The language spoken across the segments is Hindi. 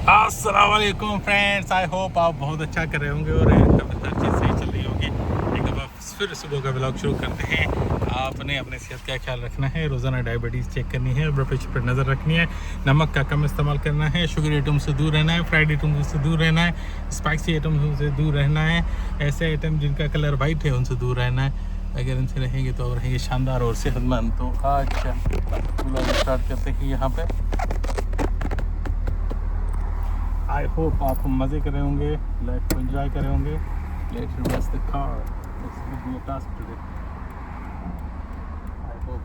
अस्सलाम वालेकुम फ्रेंड्स, आई होप आप बहुत अच्छा कर रहे होंगे और हर चीज़ सही चल रही होगी। एक दफ़ा फिर सुबह का व्लॉग शुरू करते हैं। आपने अपने सेहत का ख्याल रखना है, रोज़ाना डायबिटीज़ चेक करनी है, ब्लड प्रेशर पर नज़र रखनी है, नमक का कम इस्तेमाल करना है, शुगर आइटम से दूर रहना है, फ्राइड आइटम से दूर रहना है, स्पाइसी आइटम से दूर रहना है, ऐसे आइटम जिनका कलर वाइट है उनसे दूर रहना है। अगर इनसे रहेंगे तो रहेंगे शानदार और सेहतमंद। तो आज व्लॉग स्टार्ट करते हैं यहाँ पे। आई होप आप मज़े कर रहे होंगे, लाइफ को एंजॉय कर रहे होंगे। Let's reverse the car, let's give me a task today. I hope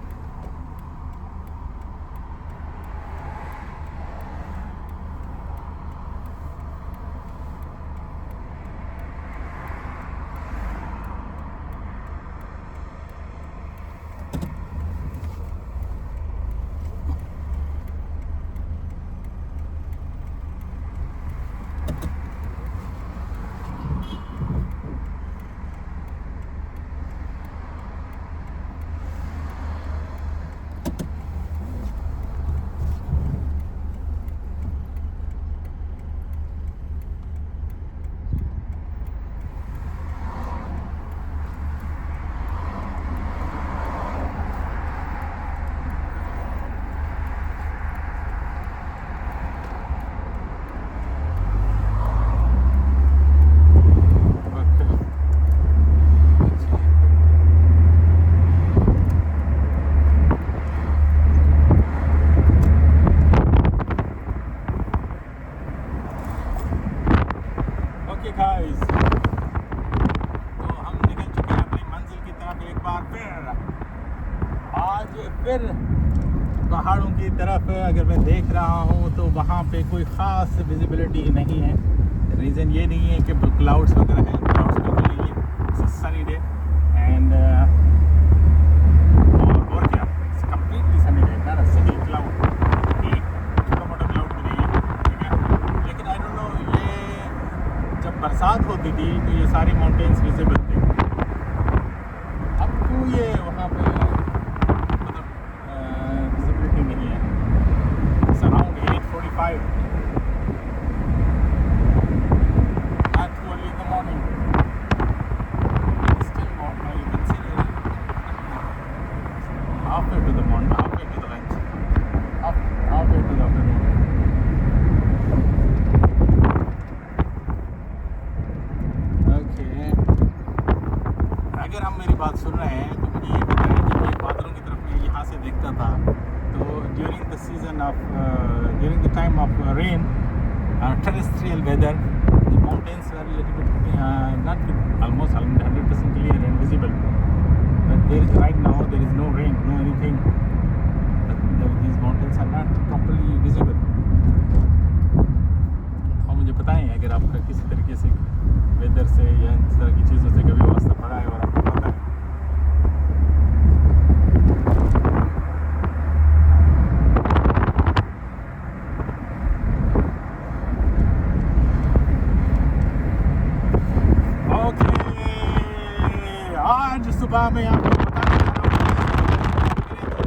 okay guys, तो हम निकल चुके हैं अपनी मंजिल की तरफ एक बार फिर। आज फिर पहाड़ों की तरफ अगर मैं देख रहा हूँ तो वहाँ पे कोई ख़ास विजिबिलिटी नहीं है। रीज़न ये नहीं है कि क्लाउड्स वगैरह हैं, क्लाउड्स बिल्कुल नहीं है। इट्स सनी डे एंड और क्या, it's completely sunny day, not a single cloud, एक छोटा मोटा क्लाउड भी नहीं है, ठीक है। लेकिन आई डोंट नो, ये जब बरसात होती थी तो ये सारी माउंटेन्स विजिबल थे। अब तो ये वहाँ पे मतलब विजिबिलिटी नहीं है। It's around 8:45 at 2 early in the morning. Still not, you can see halfway to the morning, halfway to the lunch, halfway to the afternoon. Okay. अगर हम मेरी बात सुन रहे हैं तो मुझे ये बताएं कि मैं बादलों की तरफ मैं यहाँ से देखता था तो during the season of during the time of rain terrestrial weather, the mountains were a little bit not almost 100% clear and visible, but there is right now there is no rain, no anything, these mountains are not properly visible. तो मुझे बताएं अगर आपका किसी तरीके से वेदर से या इस तरह की चीज़ों से कभी वास्ता पड़ा है और आपको पता है। आज सुबह में आपको बताने जा रहा हूँ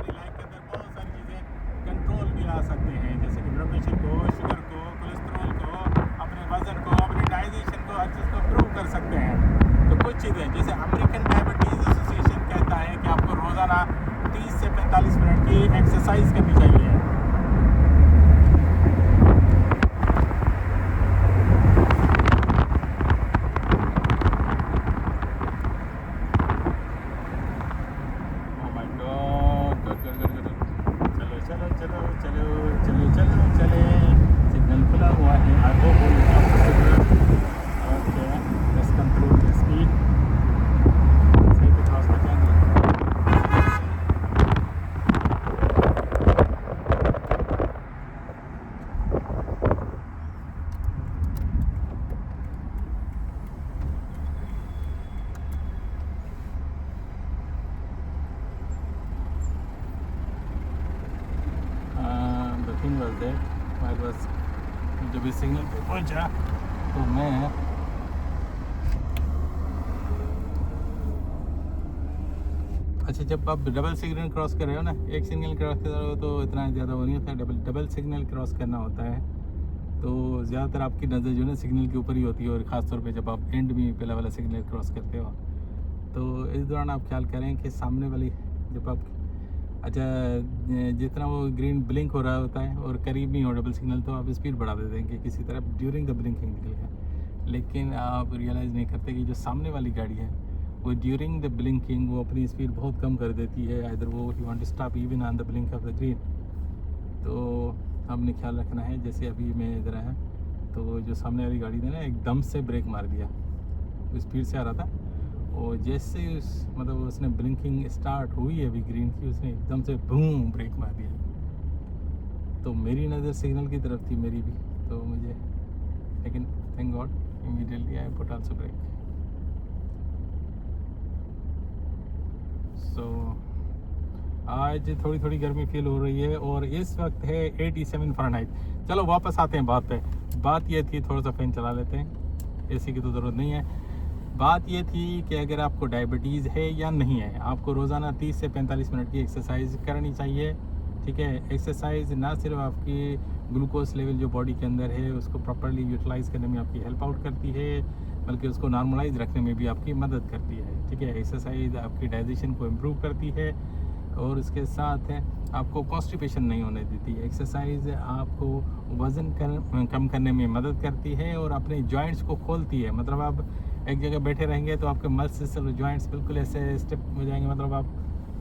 कि लाइफ के अंदर बहुत सारी चीज़ें कंट्रोल में ला सकते हैं, जैसे कि ब्लड प्रेशर को, शुगर को, कोलेस्ट्रॉल को, अपने वजन को, अपनी डाइजेशन को, हर चीज़ को इम्प्रूव कर सकते हैं। तो कुछ चीज़ें जैसे अमेरिकन डायबिटीज़ एसोसिएशन कहता है कि आपको रोज़ाना 30 से 45 मिनट की एक्सरसाइज करनी चाहिए। चले सिग्नल खुला हुआ है। I hope signal okay, let's control the speed, safe across the camera. The thing was that I was, जब इस सिग्नल पे पहुंचा तो मैं अच्छा, जब आप डबल सिग्नल क्रॉस कर रहे हो ना, एक सिग्नल क्रॉस कर रहे हो तो इतना ज़्यादा वो नहीं होता है, डबल सिग्नल क्रॉस करना होता है तो ज़्यादातर आपकी नज़र जो है ना सिग्नल के ऊपर ही होती है, और ख़ासतौर पे जब आप एंड में पहला वाला सिग्नल क्रॉस करते हो। तो इस दौरान आप ख्याल करें कि सामने वाली जब आप जितना वो ग्रीन ब्लिंक हो रहा होता है और करीब नहीं हो डबल सिग्नल, तो आप स्पीड बढ़ा देते हैं कि किसी तरह ड्यूरिंग द ब्लिंकिंग निकल गया। लेकिन आप रियलाइज़ नहीं करते कि जो सामने वाली गाड़ी है वो ड्यूरिंग द ब्लिंकिंग वो अपनी स्पीड बहुत कम कर देती है, इधर वो you want to stop even on the blink of the green. तो हमने ख्याल रखना है, जैसे अभी मैं इधर आया तो जो सामने वाली गाड़ी ने ना एकदम से ब्रेक मार दिया, वो स्पीड से आ रहा था, और जैसे मतलब उसने ब्लिंकिंग स्टार्ट हुई है अभी ग्रीन की, उसने एकदम से बूम ब्रेक मार दिया। तो मेरी नज़र सिग्नल की तरफ थी मेरी भी, तो मुझे, लेकिन thank God immediately I put also brake. So आज थोड़ी थोड़ी गर्मी फील हो रही है और इस वक्त है 87 फ़ारेनहाइट। चलो वापस आते हैं बात पे। बात ये थी, थोड़ा सा फ़ैन चला लेते हैं, एसी की तो ज़रूरत नहीं है। बात ये थी कि अगर आपको डायबिटीज़ है या नहीं है, आपको रोज़ाना 30 से 45 मिनट की एक्सरसाइज करनी चाहिए। ठीक है, एक्सरसाइज ना सिर्फ आपकी ग्लूकोज लेवल जो बॉडी के अंदर है उसको प्रॉपर्ली यूटिलाइज़ करने में आपकी हेल्प आउट करती है, बल्कि उसको नॉर्मलाइज रखने में भी आपकी मदद करती है। ठीक है, एक्सरसाइज आपकी डाइजेशन को इम्प्रूव करती है और इसके साथ आपको कॉन्स्टिपेशन नहीं होने देती। एक्सरसाइज आपको वज़न कम करने में मदद करती है और अपने जॉइंट्स को खोलती है। मतलब आप एक जगह बैठे रहेंगे तो आपके मसल्स और जॉइंट्स बिल्कुल ऐसे स्टिफ हो जाएंगे, मतलब आप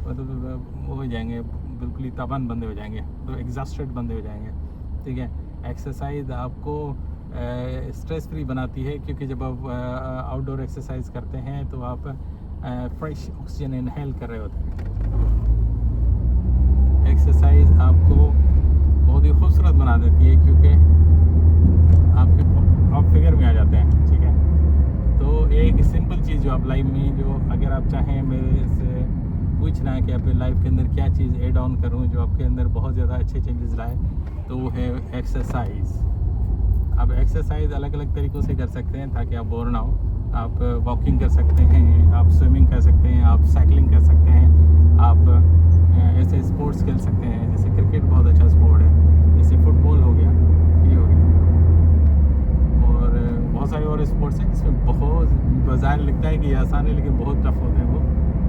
वो हो जाएंगे, बिल्कुल ही ताबन बंदे हो जाएंगे, तो एग्जॉस्टेड बंदे हो जाएंगे। ठीक है, एक्सरसाइज आपको स्ट्रेस फ्री बनाती है, क्योंकि जब आप आउटडोर एक्सरसाइज करते हैं तो आप फ्रेश ऑक्सीजन इनहेल कर रहे होते हैं। एक्सरसाइज आपको बहुत ही खूबसूरत बना देती है, क्योंकि आपके आप फिगर में आ जाते हैं। ठीक है, तो एक सिंपल चीज़ जो आप लाइफ में, जो अगर आप चाहें मेरे से पूछना है कि अपने लाइफ के अंदर क्या चीज़ ऐड ऑन करूं जो आपके अंदर बहुत ज़्यादा अच्छे चेंजेस लाए, तो वो है एक्सरसाइज। आप एक्सरसाइज अलग अलग तरीक़ों से कर सकते हैं ताकि आप बोर ना हो। आप वॉकिंग कर सकते हैं, आप स्विमिंग कर सकते हैं, आप साइकिलिंग कर सकते हैं, आप ऐसे स्पोर्ट्स खेल सकते हैं, जैसे क्रिकेट बहुत अच्छा स्पोर्ट है, जैसे फुटबॉल हो गया, ये हो गया, और बहुत सारे और स्पोर्ट्स हैं जिसमें बहुत बाजार लगता है कि ये आसान है लेकिन बहुत टफ होते हैं वो।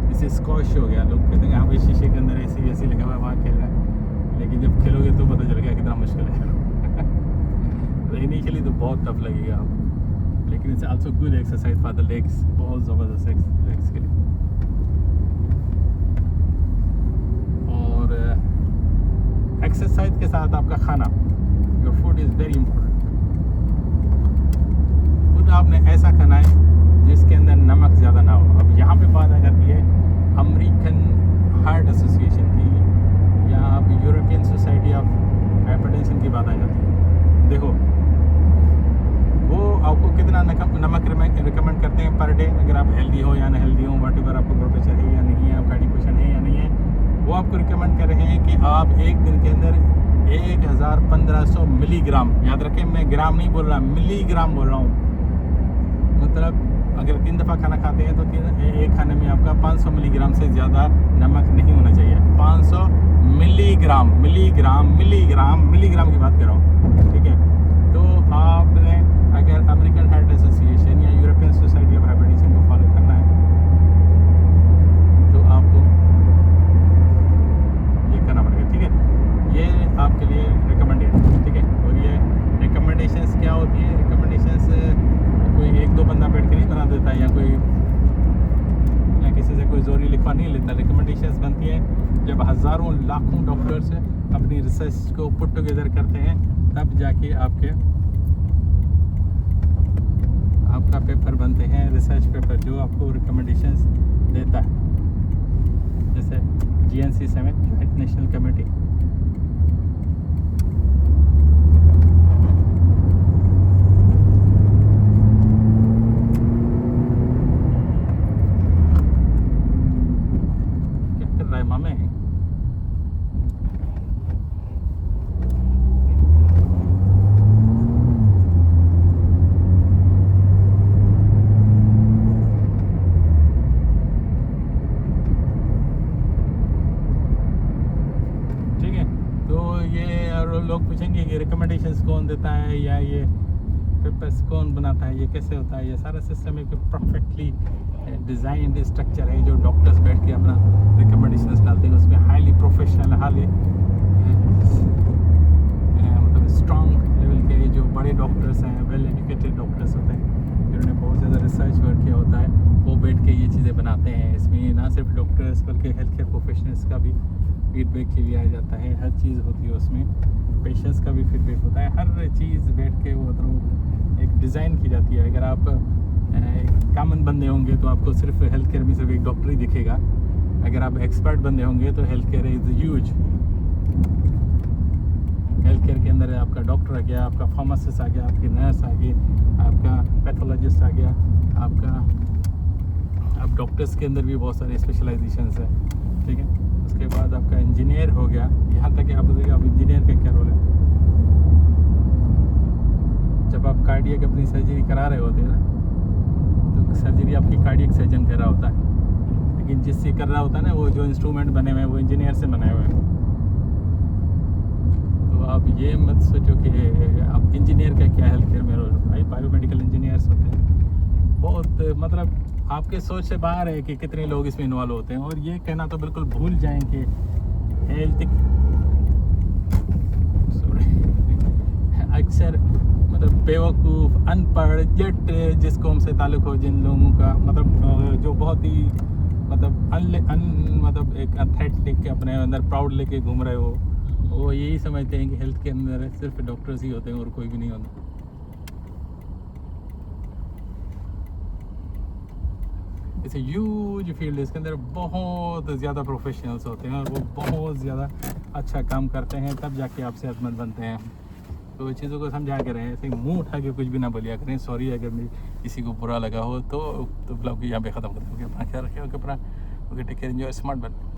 जैसे स्क्वॉश हो गया, लोग कहते हैं यहाँ पे शीशे के अंदर ऐसी वैसी लगा हुआ है वहाँ खेल रहा है, लेकिन जब खेलोगे तो पता चल गया कितना मुश्किल है। तो इनिशियली तो बहुत टफ लगेगा आपको, लेकिन it's also good exercise for the legs, बहुत ज़बरदस्त लेग्स के लिए। और एक्सरसाइज के साथ आपका खाना, your food is very important. खुद आपने ऐसा खाना है जिसके अंदर नमक ज़्यादा ना हो। अब यहाँ पे बात आ जाती है अमेरिकन हार्ट एसोसिएशन की, या आप यूरोपियन सोसाइटी ऑफ हाइपरटेंशन की बात आ जाती है। देखो, वो आपको कितना नमक रिकमेंड करते हैं पर डे, अगर आप हेल्दी हो या अनहेल्दी हो, वॉटेवर आपको ब्लड प्रेशर है या नहीं है, आपका डिप्रेशन है या नहीं है, वो आपको रिकमेंड कर रहे हैं कि आप एक दिन के अंदर 1500 मिलीग्राम, याद रखें मैं ग्राम नहीं बोल रहा, मिलीग्राम बोल रहा हूँ। मतलब अगर 3 दफ़ा खाना खाते हैं तो एक खाने में आपका 500 मिलीग्राम से ज़्यादा नमक नहीं होना चाहिए। 500 मिलीग्राम, मिलीग्राम मिलीग्राम मिलीग्राम की बात कर रहा हूँ। ठीक है, तो आपने अगर अमेरिकन हार्ट एसोसिएशन या यूरोपियन सोसाइटी ऑफ हाइपरटेंशन को फॉलो करना है तो आपको ये करना पड़ेगा। ठीक है, ये आपके लिए रिकमेंडेड है। ठीक है, और ये रिकमेंडेशंस क्या होती है? रिकमेंडेशंस कोई एक दो बंदा बैठ के नहीं बना देता, या कोई या किसी से कोई जोरी लिखवा नहीं लेता। रिकमेंडेशंस बनती हैं जब हज़ारों लाखों डॉक्टर्स अपनी रिसर्च को पुट टुगेदर करते हैं, तब जाके आपका पेपर बनते हैं, रिसर्च पेपर जो आपको रिकमेंडेशंस देता है। जैसे GNC7 जॉइंट नेशनल कमेटी, क्या कर रहा है मामे? कौन देता है या ये पेपर्स कौन बनाता है, ये कैसे होता है, ये सारा सिस्टम एक परफेक्टली डिज़ाइंड स्ट्रक्चर है जो डॉक्टर्स बैठ के अपना रिकमेंडेशंस डालते हैं उसमें। हाईली प्रोफेशनल, हाईली मतलब स्ट्रॉन्ग लेवल के जो बड़े डॉक्टर्स हैं, वेल एजुकेटेड डॉक्टर्स होते हैं जिन्होंने बहुत ज़्यादा रिसर्च वर्क किया होता है, वो बैठ के ये चीज़ें बनाते हैं। इसमें ना सिर्फ डॉक्टर्स बल्कि हेल्थ केयर प्रोफेशनल्स का भी फीडबैक के लिए आ जाता है, हर चीज़ होती है उसमें, पेशेंट्स का भी फीडबैक होता है, हर चीज़ बैठ के वो मतलब एक डिज़ाइन की जाती है। अगर आप कॉमन बंदे होंगे तो आपको सिर्फ हेल्थ केयर में सिर्फ एक डॉक्टर ही दिखेगा, अगर आप एक्सपर्ट बंदे होंगे तो health care is huge. Health care के अंदर आपका डॉक्टर आ गया, आपका फार्मासिस्ट आ गया, आपकी नर्स आ गई, आपका पैथोलॉजिस्ट आ गया, आपका अब डॉक्टर्स के अंदर भी बहुत सारे स्पेशलाइजेशंस हैं, ठीक है। उसके बाद आपका इंजीनियर हो गया, यहाँ तक कि आप बताइए आप इंजीनियर का क्या रोल है। जब आप कार्डियक अपनी सर्जरी करा रहे होते हैं ना, तो सर्जरी आपकी कार्डियक सर्जन कर रहा होता है, लेकिन जिससे कर रहा होता है ना, वो जो इंस्ट्रूमेंट बने हुए हैं वो इंजीनियर से बनाए हुए हैं। तो आप ये मत सोचो कि आप इंजीनियर का क्या हेल्थ केयर में रोल होता है, बायोमेडिकल इंजीनियर्स होते हैं। बहुत मतलब आपके सोच से बाहर है कि कितने लोग इसमें इन्वॉल्व होते हैं, और ये कहना तो बिल्कुल भूल जाएं कि हेल्थ अक्सर मतलब बेवकूफ़, अनपढ़, जट जिसको हमसे ताल्लुक़ हो, जिन लोगों का मतलब जो बहुत ही मतलब एक एथेटिक अपने अंदर प्राउड लेके घूम रहे हो, वो यही समझते हैं कि हेल्थ के अंदर सिर्फ डॉक्टर्स ही होते हैं और कोई भी नहीं होता। इट्स ह्यूज फील्ड, इसके अंदर बहुत ज़्यादा प्रोफेशनल्स होते हैं और वो बहुत ज़्यादा अच्छा काम करते हैं, तब जाके आप सेहतमंद बनते हैं। तो चीज़ों को समझा के रहें, ऐसे मुंह उठा के कुछ भी ना बोलिया करें। सॉरी अगर मैं किसी को बुरा लगा हो तो ब्लॉग यहाँ पे ख़त्म कर दूँगी। अपना ख्याल रखें, अपना टेक केयर, एंजॉय, स्मार्ट बन।